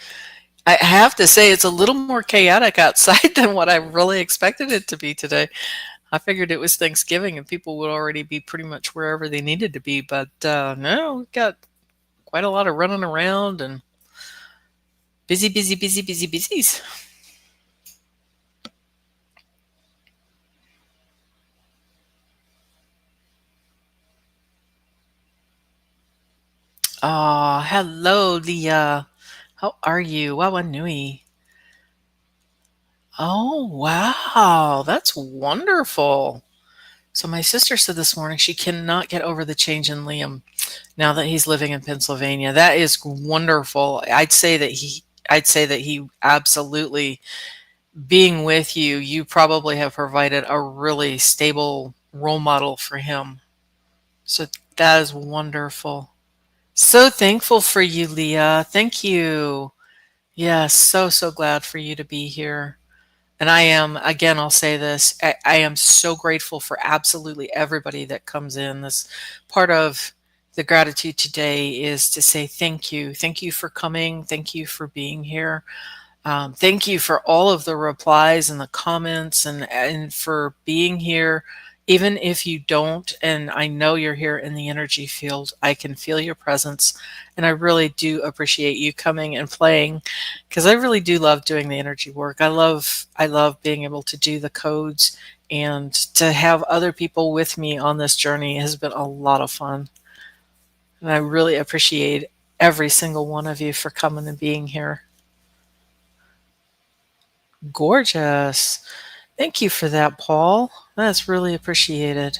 S1: have to say it's a little more chaotic outside than what I really expected it to be today. I figured it was Thanksgiving and people would already be pretty much wherever they needed to be, but no, we've got quite a lot of running around and busies. Oh, hello, Leah. How are you? Wawa Nui. Oh, wow. That's wonderful. So my sister said this morning she cannot get over the change in Liam now that he's living in Pennsylvania. That is wonderful. I'd say that he absolutely, being with you, you probably have provided a really stable role model for him. So that is wonderful. So thankful for you, Leah. Thank you. Yes, so glad for you to be here. And I am, again, I'll say this, I am so grateful for absolutely everybody that comes in. This part of the gratitude today is to say thank you. Thank you for coming. Thank you for being here. Thank you for all of the replies and the comments and for being here. Even if you don't, and I know you're here in the energy field, I can feel your presence. And I really do appreciate you coming and playing because I really do love doing the energy work. I love being able to do the codes and to have other people with me on this journey has been a lot of fun. And I really appreciate every single one of you for coming and being here. Gorgeous. Thank you for that, Paul. That's really appreciated.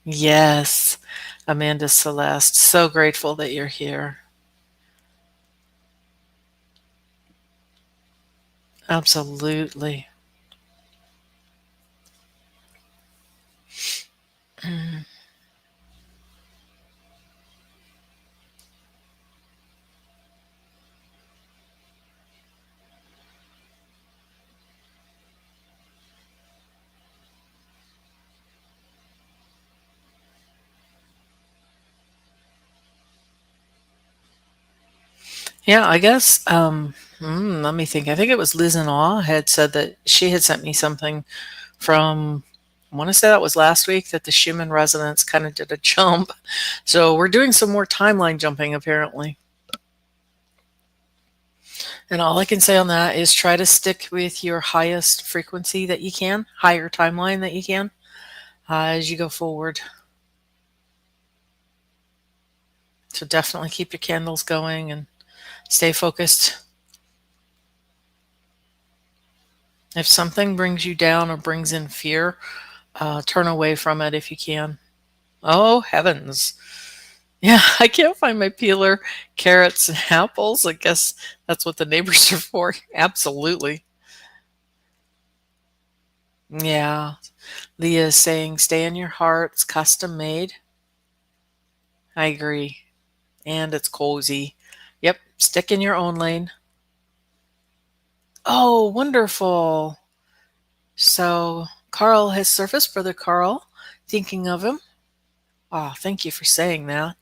S1: Yes, Amanda Celeste. So grateful that you're here. Absolutely. Mm. Yeah, I guess, let me think. I think it was Liz and Awe had said that she had sent me something from, I want to say that was last week, that the Schumann resonance kind of did a jump. So we're doing some more timeline jumping apparently. And all I can say on that is try to stick with your highest frequency that you can, higher timeline that you can, as you go forward. So definitely keep your candles going and stay focused. If something brings you down or brings in fear, turn away from it if you can. Oh, heavens. Yeah, I can't find my peeler, carrots, and apples. I guess that's what the neighbors are for. Absolutely. Yeah. Leah is saying, stay in your heart. It's custom made. I agree. and it's cozy. Yep, stick in your own lane. Oh, wonderful. So Carl has surfaced, brother Carl. Thinking of him. Oh, thank you for saying that.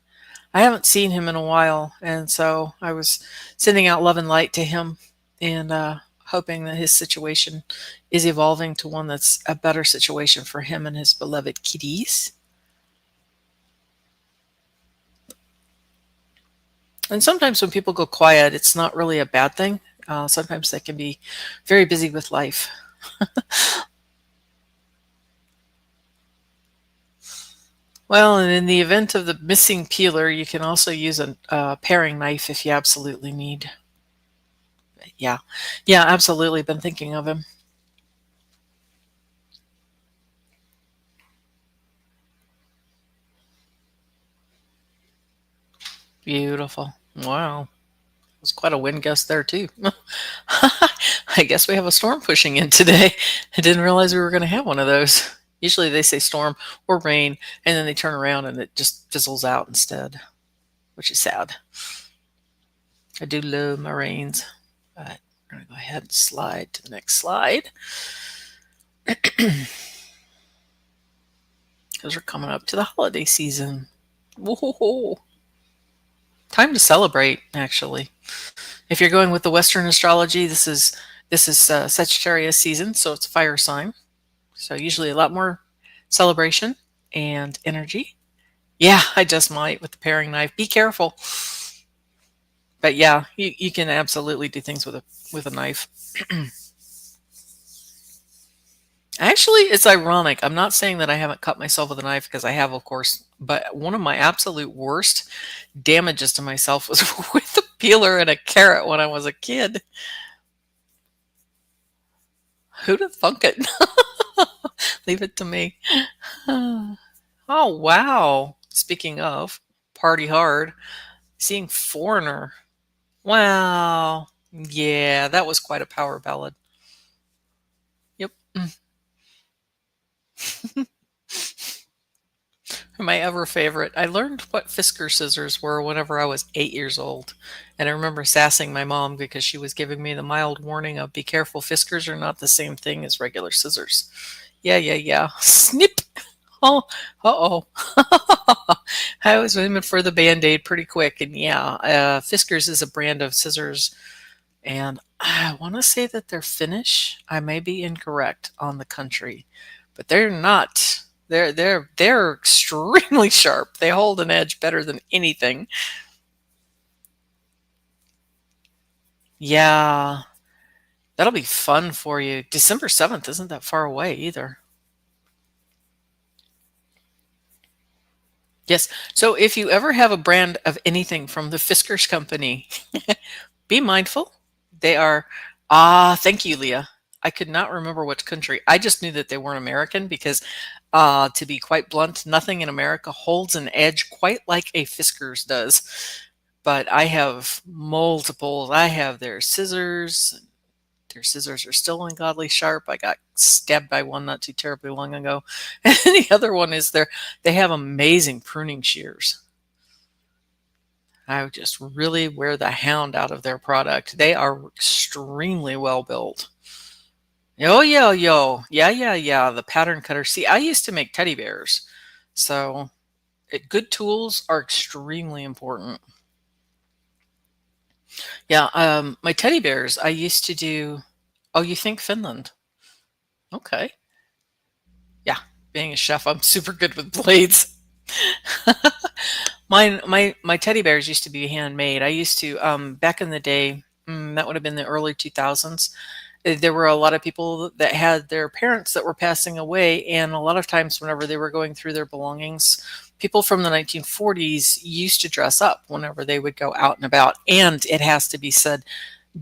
S1: I haven't seen him in a while, and so I was sending out love and light to him and hoping that his situation is evolving to one that's a better situation for him and his beloved kitties. And sometimes when people go quiet, it's not really a bad thing. Sometimes they can be very busy with life. Well, and in the event of the missing peeler, you can also use a paring knife if you absolutely need. Yeah, yeah, absolutely. Been thinking of him. Beautiful. Wow. It was quite a wind gust there, too. I guess we have a storm pushing in today. I didn't realize we were going to have one of those. Usually they say storm or rain, and then they turn around and it just fizzles out instead, which is sad. I do love my rains, but we're going to go ahead and slide to the next slide because we're coming up to the holiday season. Whoa. Time to celebrate, actually. If you're going with the Western astrology, this is Sagittarius season, so it's a fire sign. So usually a lot more celebration and energy. Yeah, I just might with the paring knife. Be careful. But yeah, you can absolutely do things with a knife. Actually, it's ironic. I'm not saying that I haven't cut myself with a knife because I have, of course, but one of my absolute worst damages to myself was with a peeler and a carrot when I was a kid. Who'd have thunk it? Leave it to me. Oh, wow. Speaking of, party hard. Seeing Foreigner. Wow. Yeah, that was quite a power ballad. Yep. My ever favorite. I learned what Fisker scissors were whenever I was 8 years old. And I remember sassing my mom because she was giving me the mild warning of be careful, Fiskers are not the same thing as regular scissors. Yeah, yeah, yeah. Snip. Oh, uh-oh. I was aiming for the Band-Aid pretty quick. And yeah, Fiskers is a brand of scissors. And I want to say that they're Finnish. I may be incorrect on the country, but they're not. They're extremely sharp. They hold an edge better than anything. Yeah, that'll be fun for you. December 7th isn't that far away either. Yes. So if you ever have a brand of anything from the Fiskars company, be mindful. They are, thank you, Leah. I could not remember which country. I just knew that they weren't American because, to be quite blunt, nothing in America holds an edge quite like a Fiskars does. But I have multiples. I have their scissors. Their scissors are still ungodly sharp. I got stabbed by one not too terribly long ago. And the other one is they have amazing pruning shears. I would just really wear the hound out of their product. They are extremely well built. Oh yeah, yo. Yeah, yeah, yeah. The pattern cutter. See, I used to make teddy bears. So good tools are extremely important. Yeah, my teddy bears, I used to do. Oh, you think Finland? Okay. Yeah, being a chef, I'm super good with blades. My teddy bears used to be handmade. I used to back in the day, that would have been the early 2000s. There were a lot of people that had their parents that were passing away, and a lot of times whenever they were going through their belongings, people from the 1940s used to dress up whenever they would go out and about. And it has to be said,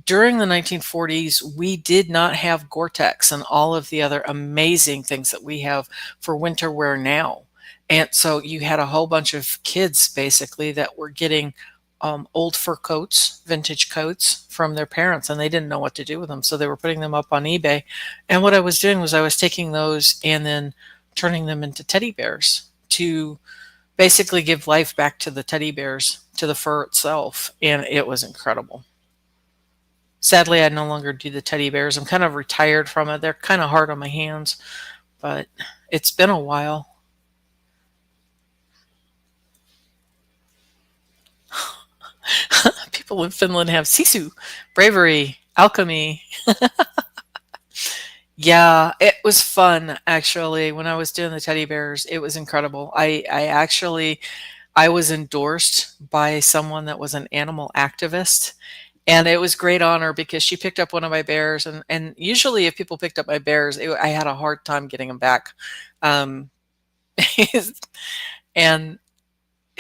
S1: during the 1940s, we did not have Gore-Tex and all of the other amazing things that we have for winter wear now. And so you had a whole bunch of kids basically that were getting old fur coats, vintage coats from their parents, and they didn't know what to do with them. So they were putting them up on eBay. And what I was doing was I was taking those and then turning them into teddy bears to basically give life back to the teddy bears, to the fur itself, and it was incredible. Sadly, I no longer do the teddy bears. I'm kind of retired from it. They're kind of hard on my hands, but it's been a while. People in Finland have sisu, bravery, alchemy. Yeah, it was fun actually. When I was doing the teddy bears, it was incredible. I was endorsed by someone that was an animal activist, and it was great honor because she picked up one of my bears, and usually if people picked up my bears, I had a hard time getting them back. Um, and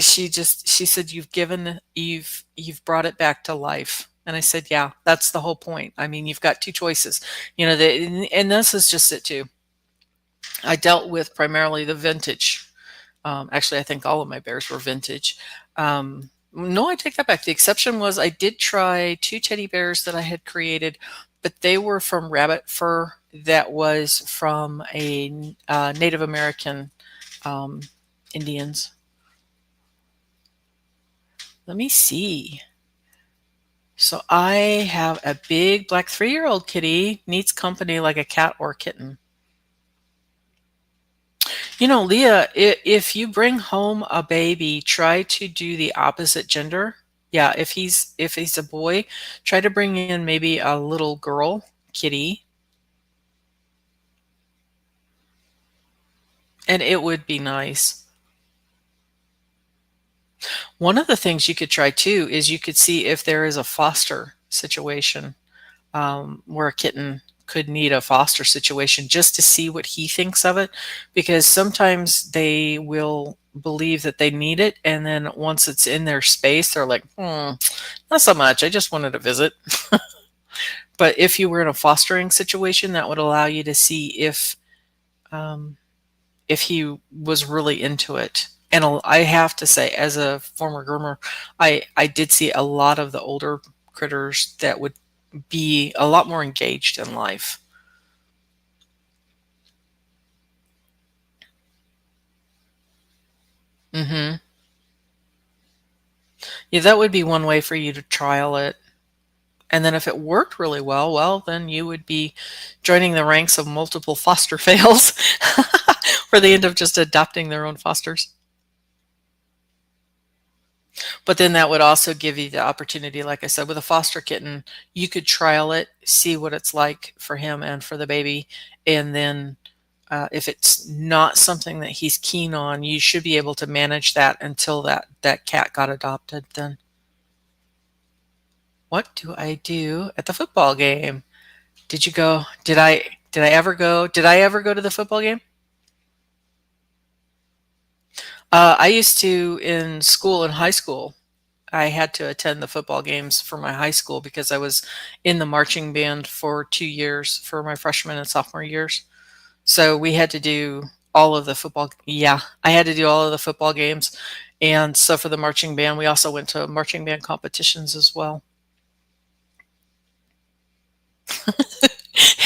S1: she said, you've brought it back to life. And I said, yeah, that's the whole point. I mean, you've got two choices, and this is just it too. I dealt with primarily the vintage. Actually, I think all of my bears were vintage. No, I take that back. The exception was I did try two teddy bears that I had created, but they were from rabbit fur that was from a Native American um, Indians. Let me see. So I have a big black 3-year-old kitty, needs company like a cat or a kitten. Leah, if you bring home a baby, try to do the opposite gender. Yeah, if he's a boy, try to bring in maybe a little girl kitty, and it would be nice. One of the things you could try too is you could see if there is a foster situation, where a kitten could need a foster situation, just to see what he thinks of it, because sometimes they will believe that they need it, and then once it's in their space, they're like, not so much. I just wanted to visit. But if you were in a fostering situation, that would allow you to see um, if he was really into it. And I have to say, as a former groomer, I did see a lot of the older critters that would be a lot more engaged in life. Hmm. Yeah, that would be one way for you to trial it. And then if it worked really well, well, then you would be joining the ranks of multiple foster fails, where they end up just adopting their own fosters. But then that would also give you the opportunity, like I said, with a foster kitten, you could trial it, see what it's like for him and for the baby. And then if it's not something that he's keen on, you should be able to manage that until that cat got adopted. Then what do I do at the football game? Did you go? Did I ever go? Did I ever go to the football game? I used to in school, in high school. I had to attend the football games for my high school because I was in the marching band for 2 years for my freshman and sophomore years. So we had to do all of the football. Yeah, I had to do all of the football games. And so for the marching band, we also went to marching band competitions as well.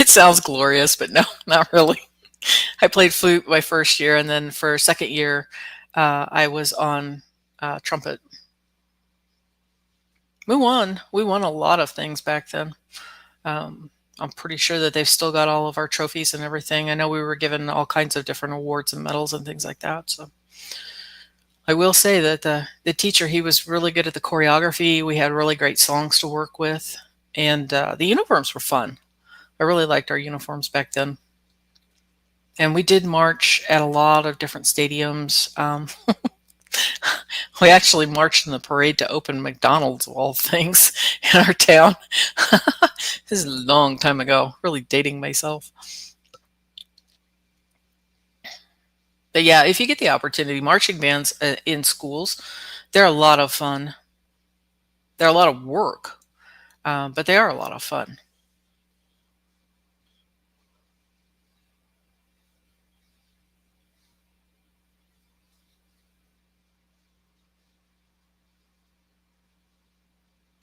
S1: It sounds glorious, but no, not really. I played flute my first year, and then for second year, I was on trumpet. We won. We won a lot of things back then. I'm pretty sure that they've still got all of our trophies and everything. I know we were given all kinds of different awards and medals and things like that. So I will say that the teacher, he was really good at the choreography. We had really great songs to work with, and the uniforms were fun. I really liked our uniforms back then. And we did march at a lot of different stadiums. We actually marched in the parade to open McDonald's, of all things, in our town. This is a long time ago, really dating myself. But yeah, if you get the opportunity, marching bands in schools, they're a lot of fun. They're a lot of work, but they are a lot of fun.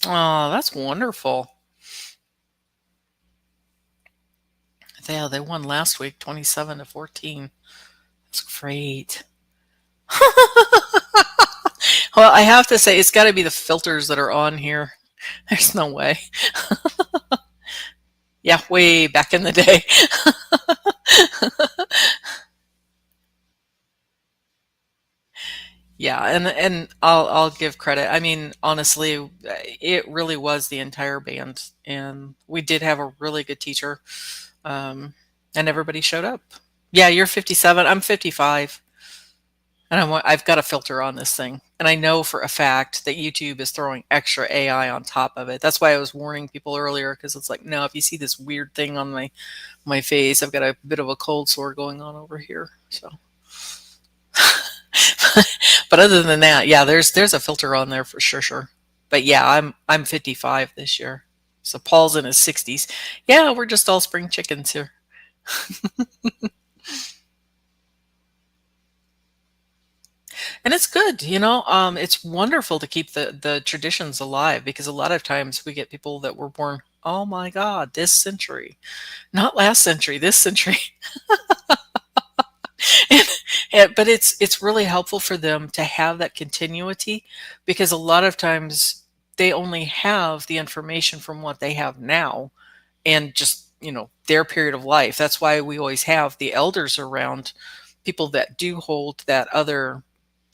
S1: Oh, that's wonderful. Yeah, they won last week, 27-14. That's great. Well, I have to say, it's got to be the filters that are on here. There's no way. Yeah, way back in the day. Yeah, and I'll give credit. I mean, honestly, it really was the entire band, and we did have a really good teacher, and everybody showed up. Yeah, you're 57. I'm 55. And I've got a filter on this thing. And I know for a fact that YouTube is throwing extra AI on top of it. That's why I was warning people earlier, because it's like, no, if you see this weird thing on my face, I've got a bit of a cold sore going on over here. So, but other than that, yeah, there's a filter on there for sure. But yeah, I'm 55 this year. So Paul's in his 60s. Yeah, we're just all spring chickens here. And it's good, it's wonderful to keep the traditions alive, because a lot of times we get people that were born, oh my God, this century, not last century, this century. and, but it's really helpful for them to have that continuity, because a lot of times they only have the information from what they have now, and just their period of life. That's why we always have the elders around, people that do hold that other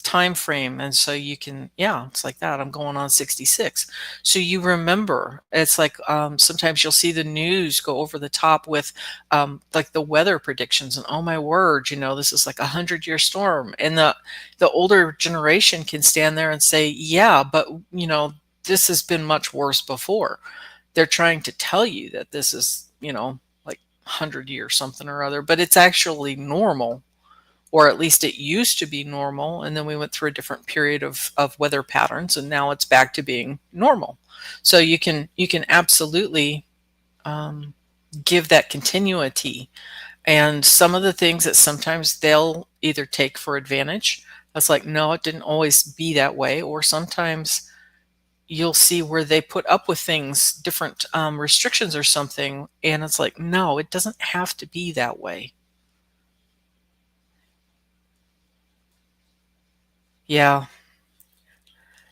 S1: time frame. And so you can, yeah, it's like that. I'm going on 66. So you remember, it's like, sometimes you'll see the news go over the top with, like the weather predictions, and oh my word, this is like 100-year storm. And the older generation can stand there and say, yeah, but this has been much worse before. They're trying to tell you that this is, like 100 years something or other, but it's actually normal, or at least it used to be normal. And then we went through a different period of weather patterns, and now it's back to being normal. So you can absolutely, um, give that continuity. And some of the things that sometimes they'll either take for advantage, that's like, no, it didn't always be that way. Or sometimes you'll see where they put up with things, different, restrictions or something, and it's like, no, it doesn't have to be that way. Yeah,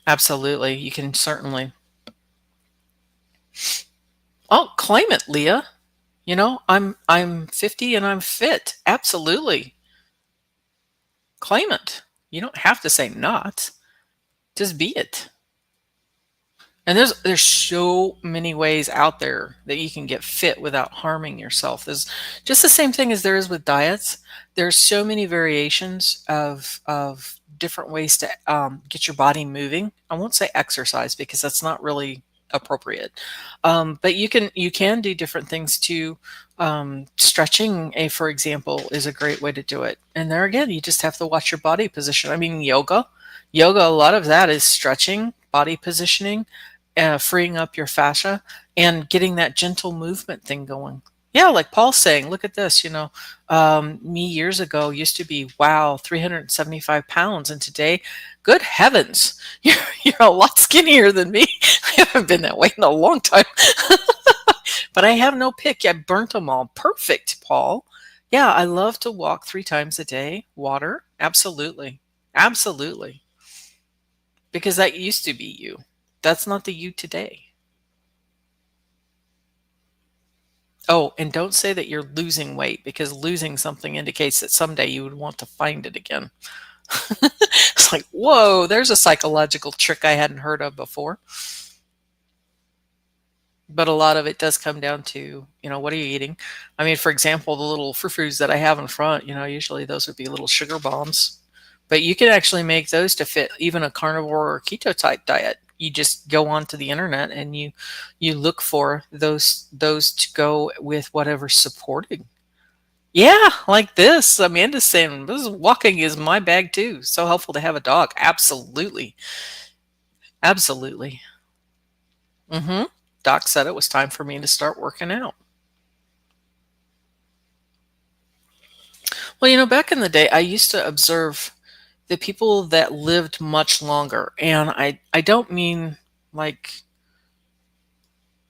S1: absolutely. You can certainly. Oh, claim it, Leah. I'm 50 and I'm fit. Absolutely. Claim it. You don't have to say not. Just be it. And there's so many ways out there that you can get fit without harming yourself. There's just the same thing as there is with diets. There's so many variations of different ways to, get your body moving. I won't say exercise, because that's not really appropriate. But you can do different things too. Stretching, for example, is a great way to do it. And there again, you just have to watch your body position. I mean, yoga, a lot of that is stretching, body positioning, freeing up your fascia, and getting that gentle movement thing going. Yeah, like Paul's saying, look at this. Me years ago used to be, wow, 375 pounds, and today, good heavens, you're a lot skinnier than me. I haven't been that way in a long time, but I have no pick. I burnt them all. Perfect, Paul. Yeah, I love to walk 3 times a day. Water, absolutely, absolutely, because that used to be you. That's not the you today. Oh, and don't say that you're losing weight, because losing something indicates that someday you would want to find it again. It's like, whoa, there's a psychological trick I hadn't heard of before. But a lot of it does come down to, what are you eating? I mean, for example, the little frou-frous that I have in front, usually those would be little sugar bombs. But you can actually make those to fit even a carnivore or keto type diet. You just go onto the internet and you look for those to go with whatever's supporting. Yeah, like this. Amanda's saying, this walking is my bag too. So helpful to have a dog. Absolutely. Absolutely. Mm-hmm. Doc said it was time for me to start working out. Well, back in the day, I used to observe the people that lived much longer. And I don't mean like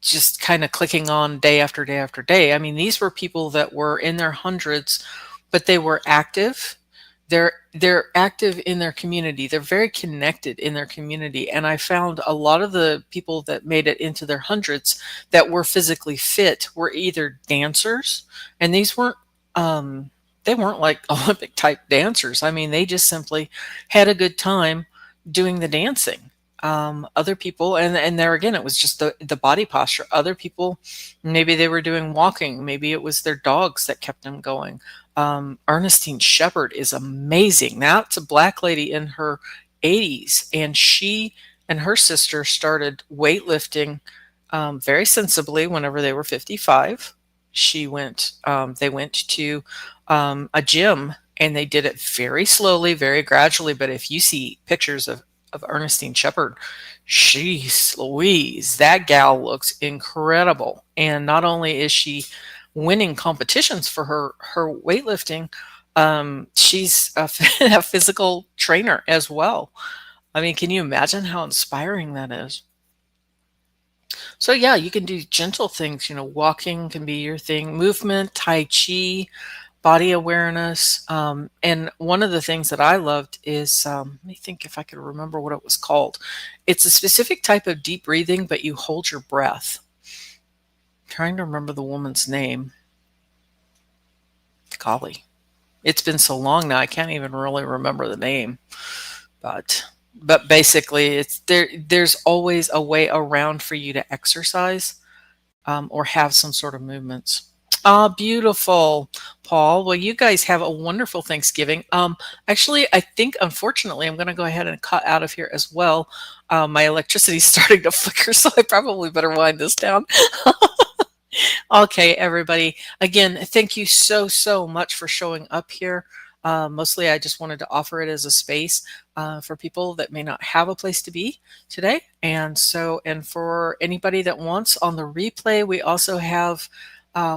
S1: just kind of clicking on day after day after day. I mean, these were people that were in their hundreds, but they were active. they're active in their community. They're very connected in their community. And I found a lot of the people that made it into their hundreds that were physically fit were either dancers, and these weren't, they weren't like Olympic type dancers. I mean, they just simply had a good time doing the dancing. Other people, and there again, it was just the body posture. Other people, maybe they were doing walking. Maybe it was their dogs that kept them going. Ernestine Shepherd is amazing. That's a black lady in her 80s, and she and her sister started weightlifting very sensibly whenever they were 55. They went to a gym and they did it very slowly, very gradually. But if you see pictures of Ernestine Shepherd, she's Louise, that gal looks incredible. And not only is she winning competitions for her weightlifting, she's a physical trainer as well. I mean, can you imagine how inspiring that is? So yeah, you can do gentle things. Walking can be your thing. Movement, tai chi, body awareness. And one of the things that I loved is, let me think if I could remember what it was called. It's a specific type of deep breathing, but you hold your breath. I'm trying to remember the woman's name. Golly, it's been so long now, I can't even really remember the name. But basically, there's always a way around for you to exercise, or have some sort of movements. Ah, beautiful, Paul. Well, you guys have a wonderful Thanksgiving. Actually, I think unfortunately I'm going to go ahead and cut out of here as well. My electricity's starting to flicker, so I probably better wind this down. Okay, everybody. Again, thank you so, so much for showing up here. Mostly, I just wanted to offer it as a space for people that may not have a place to be today. And for anybody that wants on the replay, we also have,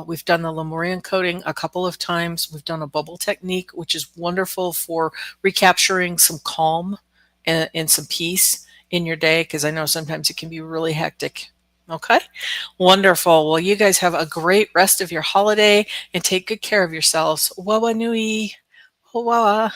S1: we've done the Lemurian coding a couple of times. We've done a bubble technique, which is wonderful for recapturing some calm and some peace in your day, because I know sometimes it can be really hectic. Okay, wonderful. Well, you guys have a great rest of your holiday and take good care of yourselves. Wawa nui. Wawa.